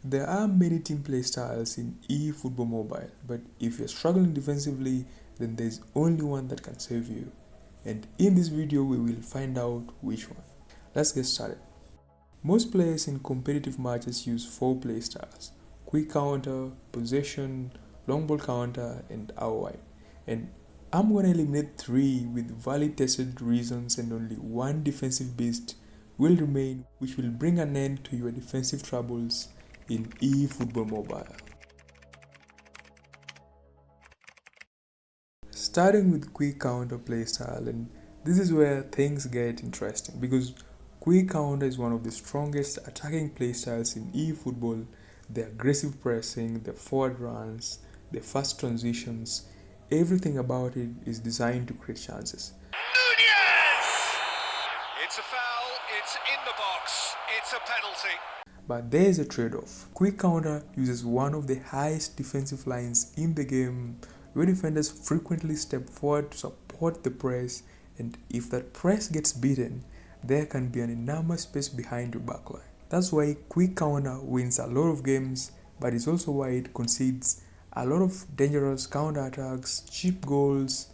There are many team play styles in eFootball Mobile, but if you're struggling defensively, then there's only one that can save you. And in this video, we will find out which one. Let's get started. Most players in competitive matches use 4 play styles: quick counter, possession, long ball counter, and out wide. And I'm going to eliminate 3 with valid tested reasons, and only one defensive beast will remain, which will bring an end to your defensive troubles in eFootball Mobile. Starting with quick counter playstyle, and this is where things get interesting because quick counter is one of the strongest attacking playstyles in eFootball. The aggressive pressing, the forward runs, the fast transitions, everything about it is designed to create chances. It's a foul, it's in the box, it's a penalty. But there is a trade-off. Quick counter uses one of the highest defensive lines in the game, where defenders frequently step forward to support the press, and if that press gets beaten, there can be an enormous space behind your backline. That's why quick counter wins a lot of games, but it's also why it concedes a lot of dangerous counter-attacks, cheap goals,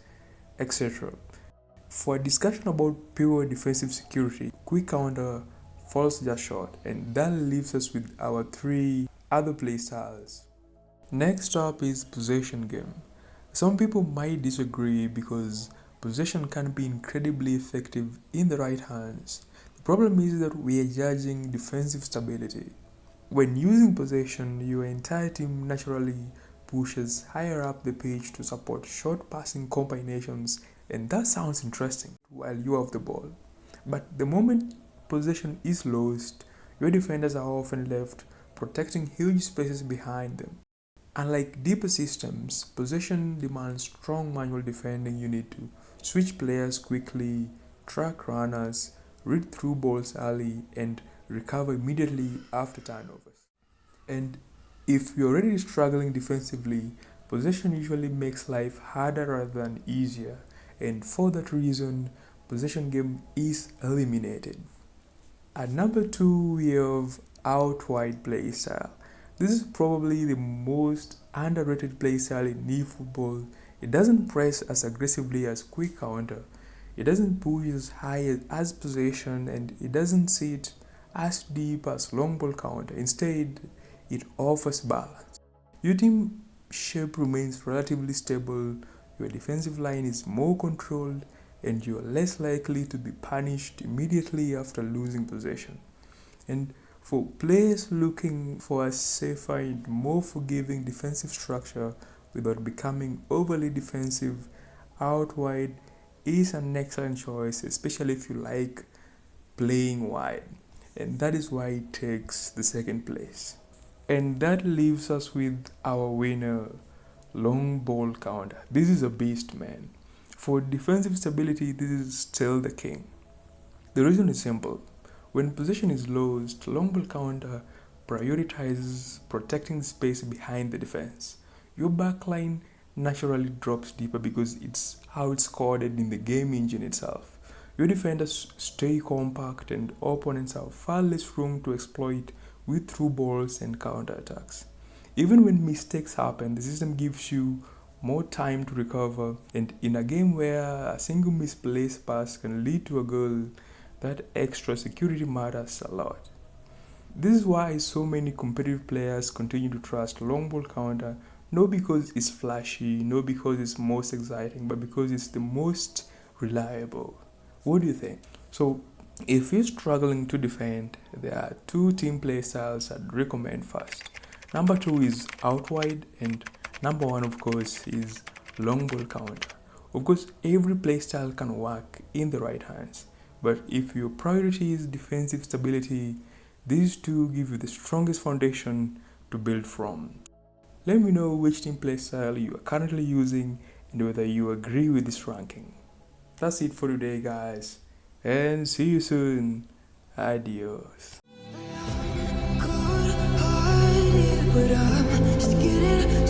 etc. For a discussion about pure defensive security, quick counter falls just short, and that leaves us with our 3 other playstyles. Next up is possession game. Some people might disagree because possession can be incredibly effective in the right hands. The problem is that we are judging defensive stability. When using possession, your entire team naturally pushes higher up the pitch to support short passing combinations, and that sounds interesting while you have the ball. But the moment possession is lost, your defenders are often left protecting huge spaces behind them. Unlike deeper systems, possession demands strong manual defending. You need to switch players quickly, track runners, read through balls early, and recover immediately after turnovers. And if you're already struggling defensively, possession usually makes life harder rather than easier, and for that reason, possession game is eliminated. At number 2, we have out wide play style. This is probably the most underrated playstyle in eFootball. It doesn't press as aggressively as quick counter, it doesn't push as high as possession, and it doesn't sit as deep as long ball counter. Instead, it offers balance. Your team shape remains relatively stable, your defensive line is more controlled, and you are less likely to be punished immediately after losing possession. And for players looking for a safer and more forgiving defensive structure without becoming overly defensive, out wide is an excellent choice, especially if you like playing wide. And that is why it takes the 2nd place. And that leaves us with our winner, long ball counter. This is a beast, man. For defensive stability, this is still the king. The reason is simple. When possession is lost, long ball counter prioritizes protecting the space behind the defense. Your backline naturally drops deeper because it's how it's coded in the game engine itself. Your defenders stay compact, and opponents have far less room to exploit with through balls and counterattacks. Even when mistakes happen, the system gives you more time to recover, and in a game where a single misplaced pass can lead to a goal, that extra security matters a lot. This is why so many competitive players continue to trust long ball counter, not because it's flashy, not because it's most exciting, but because it's the most reliable. What do you think? So if you're struggling to defend, there are 2 team play styles I'd recommend first. Number 2 is out wide, and number 1, of course, is long ball counter. Of course, every playstyle can work in the right hands, but if your priority is defensive stability, these 2 give you the strongest foundation to build from. Let me know which team playstyle you are currently using and whether you agree with this ranking. That's it for today, guys, and see you soon. Adios. But I'm just getting